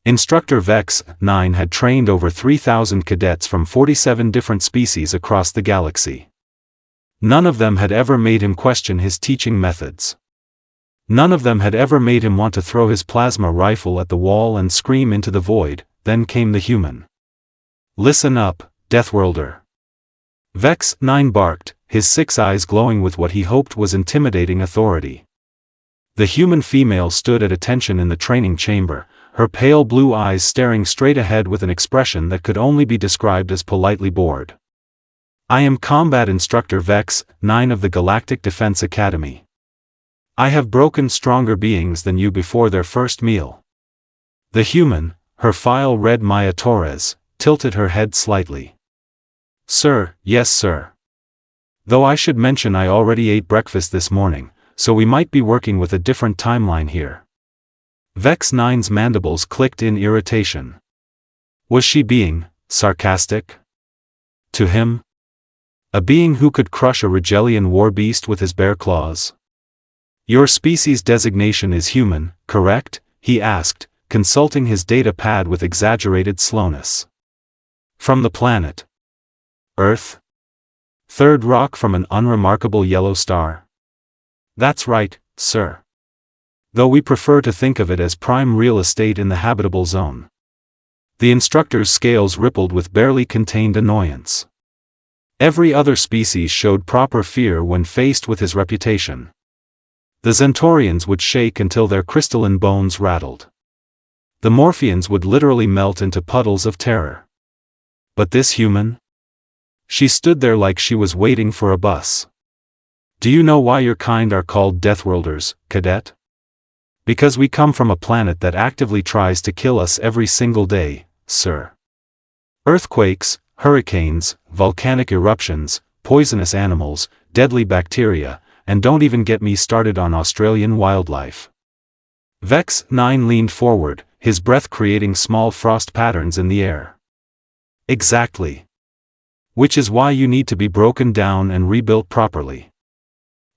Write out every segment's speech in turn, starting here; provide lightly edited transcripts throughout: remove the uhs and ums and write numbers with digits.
Instructor Vex-9 had trained over 3,000 cadets from 47 different species across the galaxy. None of them had ever made him question his teaching methods. None of them had ever made him want to throw his plasma rifle at the wall and scream into the void. Then came the human. "Listen up, Deathworlder." Vex-9 barked, his 6 eyes glowing with what he hoped was intimidating authority. The human female stood at attention in the training chamber, her pale blue eyes staring straight ahead with an expression that could only be described as politely bored. "I am Combat Instructor Vex-9 of the Galactic Defense Academy. I have broken stronger beings than you before their first meal." The human, her file read Maya Torres, tilted her head slightly. "Sir, yes sir. Though I should mention I already ate breakfast this morning, so we might be working with a different timeline here." Vex-9's mandibles clicked in irritation. Was she being sarcastic? To him? A being who could crush a Rigelian war beast with his bare claws? "Your species designation is human, correct?" he asked, consulting his data pad with exaggerated slowness. "From the planet Earth? Third rock from an unremarkable yellow star?" "That's right, sir. Though we prefer to think of it as prime real estate in the habitable zone." The instructor's scales rippled with barely contained annoyance. Every other species showed proper fear when faced with his reputation. The Zentorians would shake until their crystalline bones rattled. The Morphians would literally melt into puddles of terror. But this human? She stood there like she was waiting for a bus. "Do you know why your kind are called Deathworlders, cadet?" "Because we come from a planet that actively tries to kill us every single day, sir. Earthquakes, hurricanes, volcanic eruptions, poisonous animals, deadly bacteria, and don't even get me started on Australian wildlife." Vex-9 leaned forward, his breath creating small frost patterns in the air. "Exactly. Which is why you need to be broken down and rebuilt properly.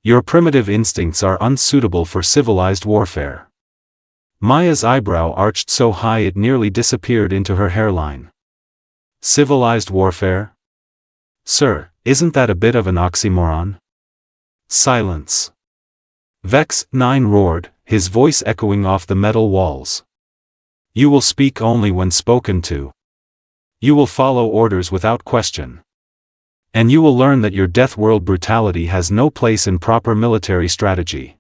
Your primitive instincts are unsuitable for civilized warfare." Maya's eyebrow arched so high it nearly disappeared into her hairline. "Civilized warfare? Sir, isn't that a bit of an oxymoron?" "Silence." Vex-9 roared, his voice echoing off the metal walls. "You will speak only when spoken to. You will follow orders without question. And you will learn that your Deathworld brutality has no place in proper military strategy."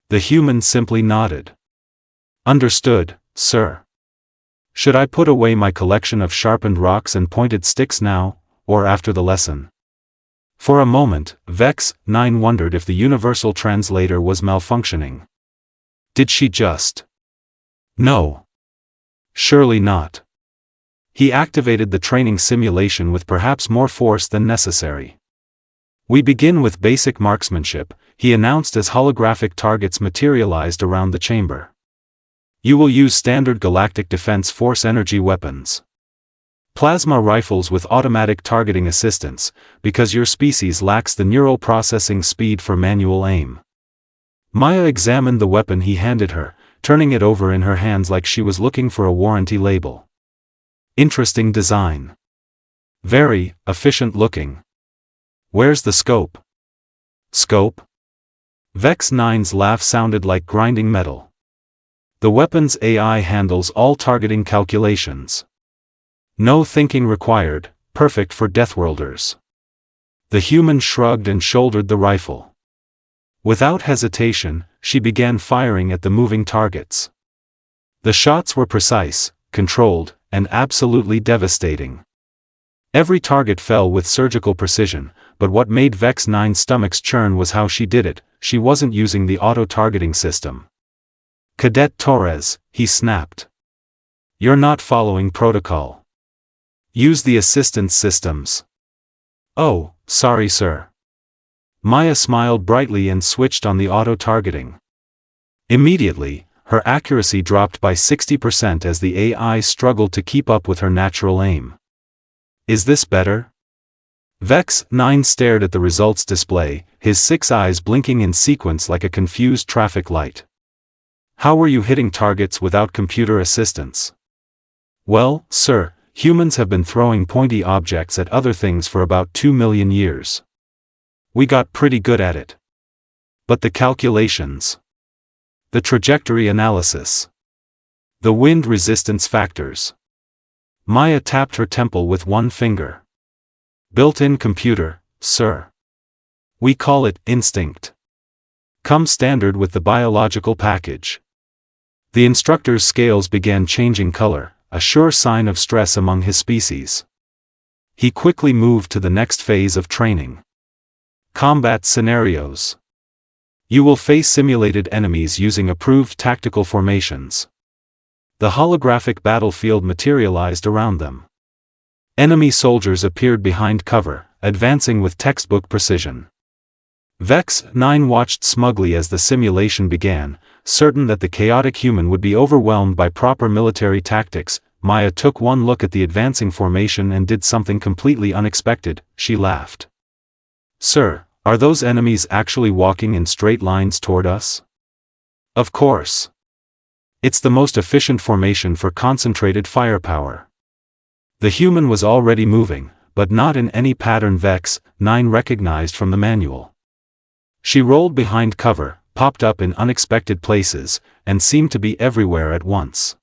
The human simply nodded. "Understood, sir. Should I put away my collection of sharpened rocks and pointed sticks now, or after the lesson?" For a moment, Vex-9 wondered if the universal translator was malfunctioning. Did she just? No. Surely not. He activated the training simulation with perhaps more force than necessary. "We begin with basic marksmanship," he announced as holographic targets materialized around the chamber. "You will use standard Galactic Defense Force energy weapons. Plasma rifles with automatic targeting assistance, because your species lacks the neural processing speed for manual aim." Maya examined the weapon he handed her, turning it over in her hands like she was looking for a warranty label. "Interesting design. Very efficient looking. Where's the scope?" "Scope?" Vex-9's laugh sounded like grinding metal. "The weapon's AI handles all targeting calculations. No thinking required, perfect for Deathworlders." The human shrugged and shouldered the rifle. Without hesitation, she began firing at the moving targets. The shots were precise, controlled, and absolutely devastating. Every target fell with surgical precision, but what made Vex-9's stomach's churn was how she did it. She wasn't using the auto-targeting system. "Cadet Torres," he snapped. "You're not following protocol. Use the assistance systems." "Oh, sorry sir." Maya smiled brightly and switched on the auto-targeting. Immediately, her accuracy dropped by 60% as the AI struggled to keep up with her natural aim. "Is this better?" Vex-9 stared at the results display, his 6 eyes blinking in sequence like a confused traffic light. "How were you hitting targets without computer assistance?" Well, sir, humans have been throwing pointy objects at other things for about 2 million years. We got pretty good at it. But the calculations, the trajectory analysis, the wind resistance factors. Maya tapped her temple with one finger. Built-in computer, sir. We call it instinct. Comes standard with the biological package. The instructor's scales began changing color, a sure sign of stress among his species. He quickly moved to the next phase of training. Combat scenarios. You will face simulated enemies using approved tactical formations. The holographic battlefield materialized around them. Enemy soldiers appeared behind cover, advancing with textbook precision. Vex 9 watched smugly as the simulation began, certain that the chaotic human would be overwhelmed by proper military tactics. Maya took one look at the advancing formation and did something completely unexpected. She laughed. Sir, are those enemies actually walking in straight lines toward us? Of course. It's the most efficient formation for concentrated firepower. The human was already moving, but not in any pattern Vex 9 recognized from the manual. She rolled behind cover, popped up in unexpected places, and seemed to be everywhere at once.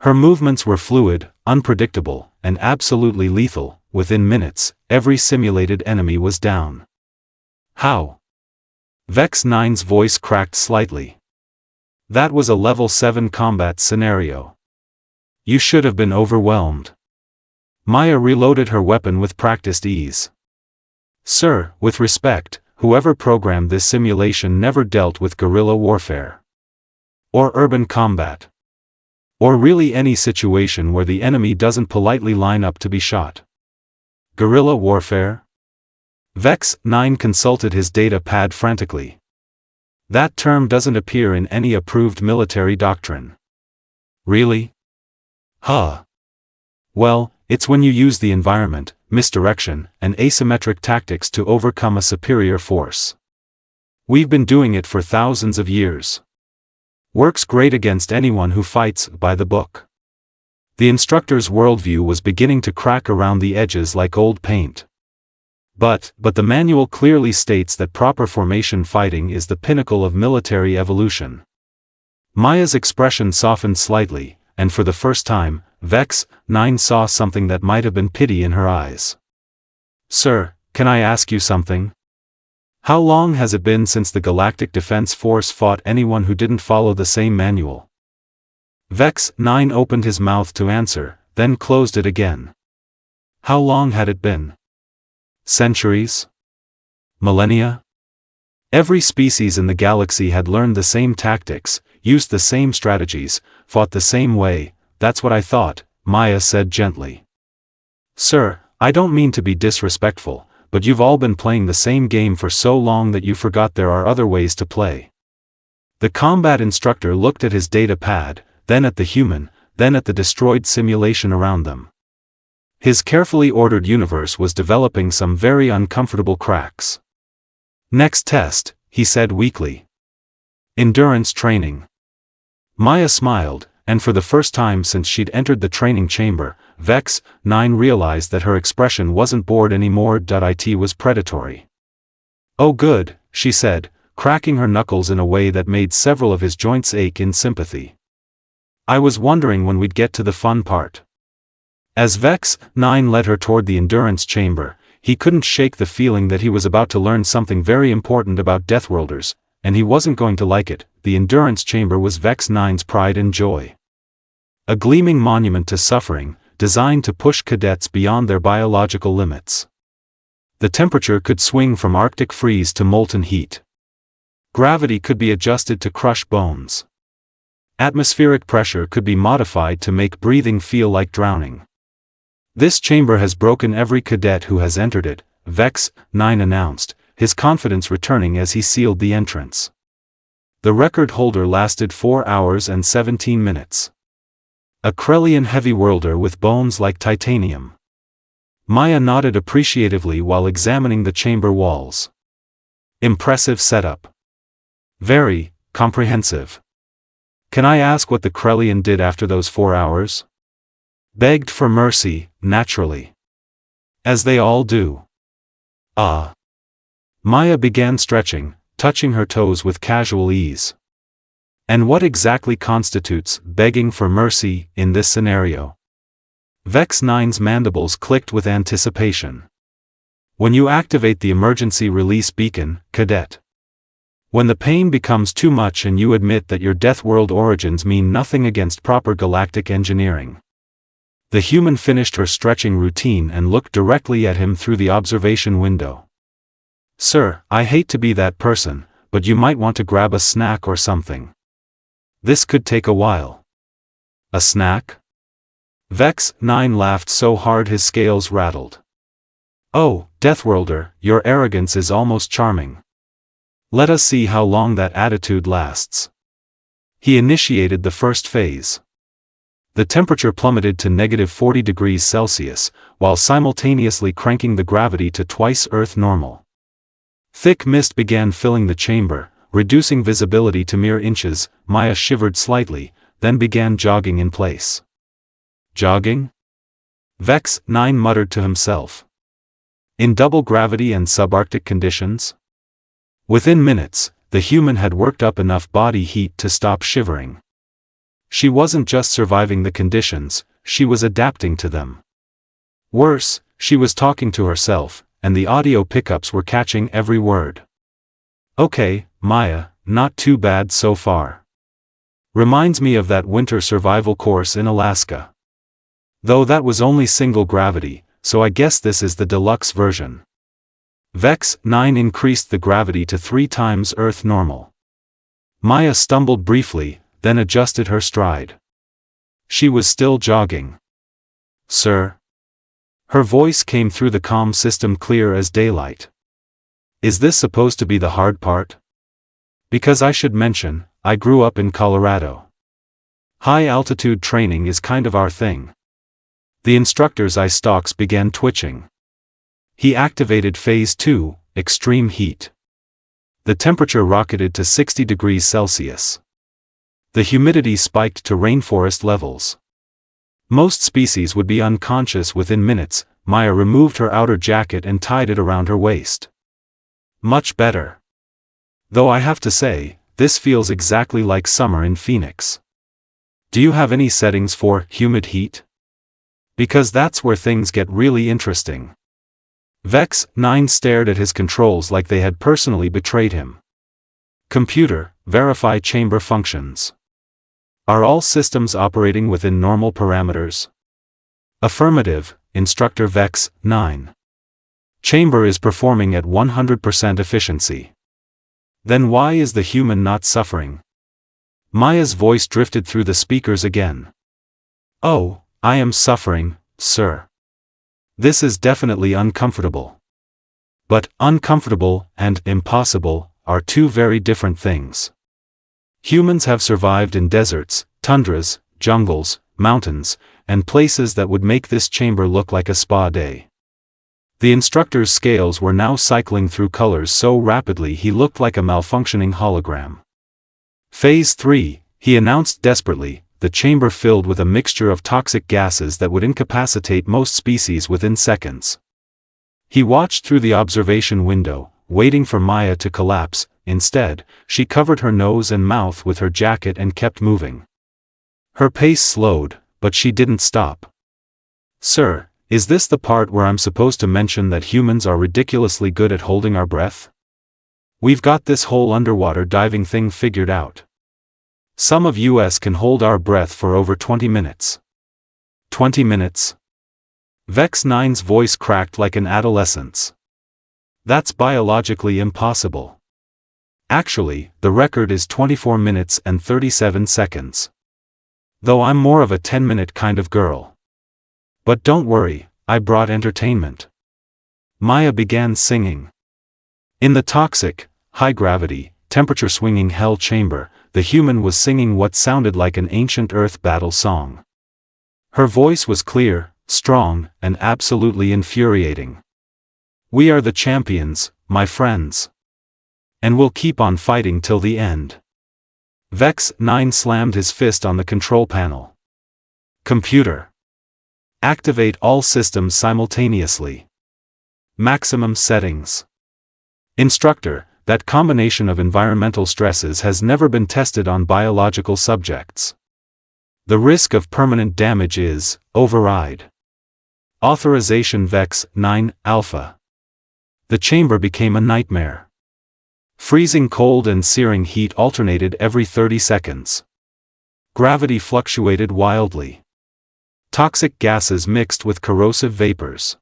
Her movements were fluid, unpredictable, and absolutely lethal. Within minutes, every simulated enemy was down. How? Vex 9's voice cracked slightly. That was a level 7 combat scenario. You should have been overwhelmed. Maya reloaded her weapon with practiced ease. Sir, with respect, whoever programmed this simulation never dealt with guerrilla warfare. Or urban combat. Or really any situation where the enemy doesn't politely line up to be shot. Guerrilla warfare? Vex 9 consulted his data pad frantically. That term doesn't appear in any approved military doctrine. Really? Huh. Well, it's when you use the environment, misdirection, and asymmetric tactics to overcome a superior force. We've been doing it for thousands of years. Works great against anyone who fights by the book. The instructor's worldview was beginning to crack around the edges like old paint. But the manual clearly states that proper formation fighting is the pinnacle of military evolution. Maya's expression softened slightly, and for the first time, Vex 9 saw something that might have been pity in her eyes. Sir, can I ask you something? How long has it been since the Galactic Defense Force fought anyone who didn't follow the same manual? Vex 9 opened his mouth to answer, then closed it again. How long had it been? Centuries? Millennia? Every species in the galaxy had learned the same tactics, used the same strategies, fought the same way. That's what I thought, Maya said gently. Sir, I don't mean to be disrespectful, but you've all been playing the same game for so long that you forgot there are other ways to play. The combat instructor looked at his data pad, then at the human, then at the destroyed simulation around them. His carefully ordered universe was developing some very uncomfortable cracks. Next test, he said weakly. Endurance training. Maya smiled, and for the first time since she'd entered the training chamber, Vex 9 realized that her expression wasn't bored anymore. It was predatory. Oh good, she said, cracking her knuckles in a way that made several of his joints ache in sympathy. I was wondering when we'd get to the fun part. As Vex 9 led her toward the endurance chamber, he couldn't shake the feeling that he was about to learn something very important about deathworlders, and he wasn't going to like it. The endurance chamber was Vex 9's pride and joy. A gleaming monument to suffering, designed to push cadets beyond their biological limits. The temperature could swing from Arctic freeze to molten heat. Gravity could be adjusted to crush bones. Atmospheric pressure could be modified to make breathing feel like drowning. This chamber has broken every cadet who has entered it, Vex 9 announced, his confidence returning as he sealed the entrance. The record holder lasted 4 hours and 17 minutes. A Krellian heavy worlder with bones like titanium. Maya nodded appreciatively while examining the chamber walls. Impressive setup. Very comprehensive. Can I ask what the Krellian did after those 4 hours? Begged for mercy, naturally. As they all do. Ah. Maya began stretching, touching her toes with casual ease. And what exactly constitutes begging for mercy in this scenario? Vex 9's mandibles clicked with anticipation. When you activate the emergency release beacon, cadet. When the pain becomes too much and you admit that your Deathworld origins mean nothing against proper galactic engineering. The human finished her stretching routine and looked directly at him through the observation window. Sir, I hate to be that person, but you might want to grab a snack or something. This could take a while. A snack? Vex 9 laughed so hard his scales rattled. Oh, Deathworlder, your arrogance is almost charming. Let us see how long that attitude lasts. He initiated the first phase. The temperature plummeted to -40 degrees Celsius, while simultaneously cranking the gravity to twice Earth normal. Thick mist began filling the chamber, reducing visibility to mere inches. Maya shivered slightly, then began jogging in place. Jogging? Vex 9 muttered to himself. In double gravity and subarctic conditions? Within minutes, the human had worked up enough body heat to stop shivering. She wasn't just surviving the conditions, she was adapting to them. Worse, she was talking to herself, and the audio pickups were catching every word. Okay, Maya, not too bad so far. Reminds me of that winter survival course in Alaska. Though that was only single gravity, so I guess this is the deluxe version. Vex 9 increased the gravity to 3 times Earth normal. Maya stumbled briefly, then adjusted her stride. She was still jogging. Sir? Her voice came through the comm system clear as daylight. Is this supposed to be the hard part? Because I should mention, I grew up in Colorado. High-altitude training is kind of our thing. The instructor's eye stalks began twitching. He activated Phase 2, Extreme Heat. The temperature rocketed to 60 degrees Celsius. The humidity spiked to rainforest levels. Most species would be unconscious within minutes. Maya removed her outer jacket and tied it around her waist. Much better. Though I have to say, this feels exactly like summer in Phoenix. Do you have any settings for humid heat? Because that's where things get really interesting. Vex 9 stared at his controls like they had personally betrayed him. Computer, verify chamber functions. Are all systems operating within normal parameters? Affirmative, Instructor Vex 9. Chamber is performing at 100% efficiency. Then why is the human not suffering? Maya's voice drifted through the speakers again. Oh, I am suffering, sir. This is definitely uncomfortable. But uncomfortable and impossible are two very different things. Humans have survived in deserts, tundras, jungles, mountains, and places that would make this chamber look like a spa day. The instructor's scales were now cycling through colors so rapidly he looked like a malfunctioning hologram. Phase 3, he announced desperately, the chamber filled with a mixture of toxic gases that would incapacitate most species within seconds. He watched through the observation window, waiting for Maya to collapse. Instead, she covered her nose and mouth with her jacket and kept moving. Her pace slowed, but she didn't stop. Sir, is this the part where I'm supposed to mention that humans are ridiculously good at holding our breath? We've got this whole underwater diving thing figured out. Some of us can hold our breath for over 20 minutes. 20 minutes? Vex 9's voice cracked like an adolescent's. That's biologically impossible. Actually, the record is 24 minutes and 37 seconds. Though I'm more of a 10-minute kind of girl. But don't worry, I brought entertainment. Maya began singing. In the toxic, high-gravity, temperature-swinging hell chamber, the human was singing what sounded like an ancient Earth battle song. Her voice was clear, strong, and absolutely infuriating. We are the champions, my friends. And we'll keep on fighting till the end. Vex 9 slammed his fist on the control panel. Computer. Activate all systems simultaneously. Maximum settings. Instructor, that combination of environmental stresses has never been tested on biological subjects. The risk of permanent damage is, override. Authorization Vex 9 Alpha. The chamber became a nightmare. Freezing cold and searing heat alternated every 30 seconds. Gravity fluctuated wildly. Toxic gases mixed with corrosive vapors.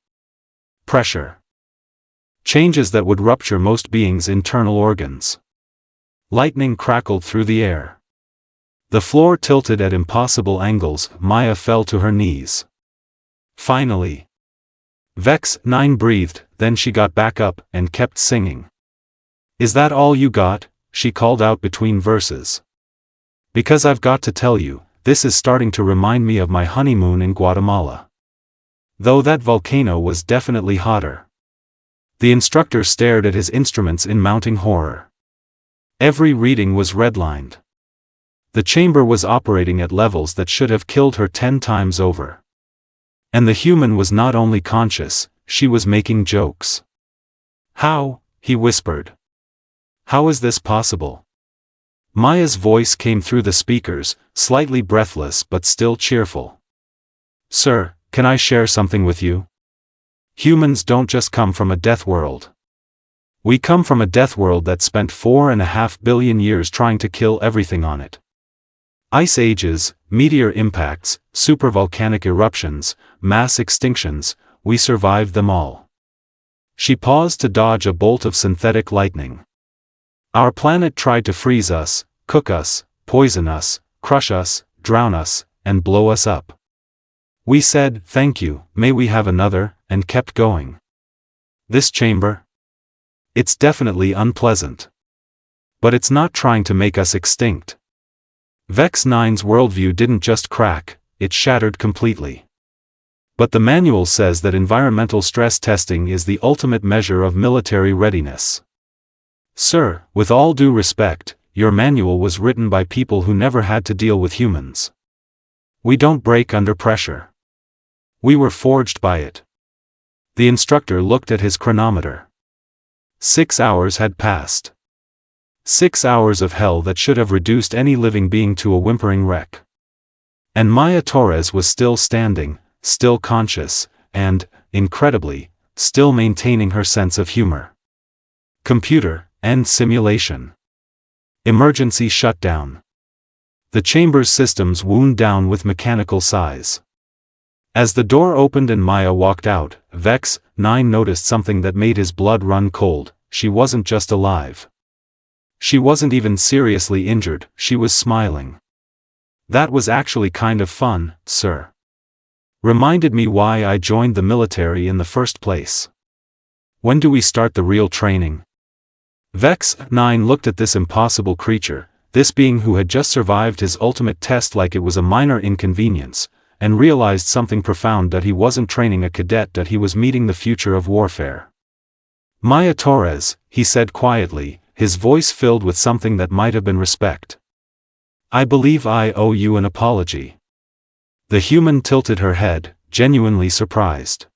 Pressure. Changes that would rupture most beings' internal organs. Lightning crackled through the air. The floor tilted at impossible angles. Maya fell to her knees. Finally. Vex 9 breathed, then she got back up and kept singing. Is that all you got? She called out between verses. Because I've got to tell you, this is starting to remind me of my honeymoon in Guatemala. Though that volcano was definitely hotter. The instructor stared at his instruments in mounting horror. Every reading was redlined. The chamber was operating at levels that should have killed her 10 times over. And the human was not only conscious, she was making jokes. How? He whispered. How is this possible? Maya's voice came through the speakers, slightly breathless but still cheerful. Sir, can I share something with you? Humans don't just come from a death world. We come from a death world that spent 4.5 billion years trying to kill everything on it. Ice ages, meteor impacts, supervolcanic eruptions, mass extinctions, we survived them all. She paused to dodge a bolt of synthetic lightning. Our planet tried to freeze us, cook us, poison us, crush us, drown us, and blow us up. We said, thank you, may we have another, and kept going. This chamber? It's definitely unpleasant. But it's not trying to make us extinct. Vex 9's worldview didn't just crack, it shattered completely. But the manual says that environmental stress testing is the ultimate measure of military readiness. Sir, with all due respect, your manual was written by people who never had to deal with humans. We don't break under pressure. We were forged by it. The instructor looked at his chronometer. 6 hours had passed. 6 hours of hell that should have reduced any living being to a whimpering wreck. And Maya Torres was still standing, still conscious, and, incredibly, still maintaining her sense of humor. Computer, end simulation. Emergency shutdown. The chamber's systems wound down with mechanical sighs. As the door opened and Maya walked out, Vex 9 noticed something that made his blood run cold. She wasn't just alive. She wasn't even seriously injured, she was smiling. That was actually kind of fun, sir. Reminded me why I joined the military in the first place. When do we start the real training? Vex 9 looked at this impossible creature, this being who had just survived his ultimate test like it was a minor inconvenience, and realized something profound, that he wasn't training a cadet, that he was meeting the future of warfare. Maya Torres, he said quietly, his voice filled with something that might have been respect. I believe I owe you an apology. The human tilted her head, genuinely surprised.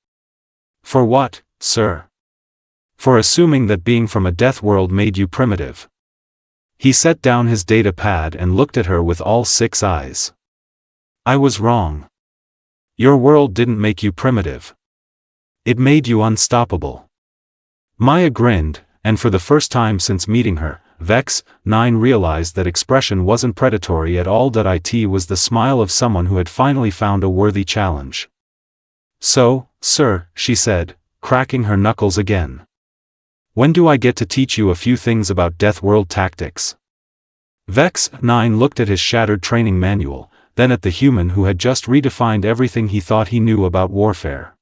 For what, sir? For assuming that being from a death world made you primitive. He set down his data pad and looked at her with all 6 eyes. I was wrong. Your world didn't make you primitive. It made you unstoppable. Maya grinned, and for the first time since meeting her, Vex 9 realized that expression wasn't predatory at all. It was the smile of someone who had finally found a worthy challenge. So, sir, she said, cracking her knuckles again. When do I get to teach you a few things about Deathworld tactics? Vex 9 looked at his shattered training manual, then at the human who had just redefined everything he thought he knew about warfare.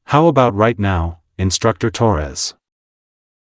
How about right now, Instructor Torres?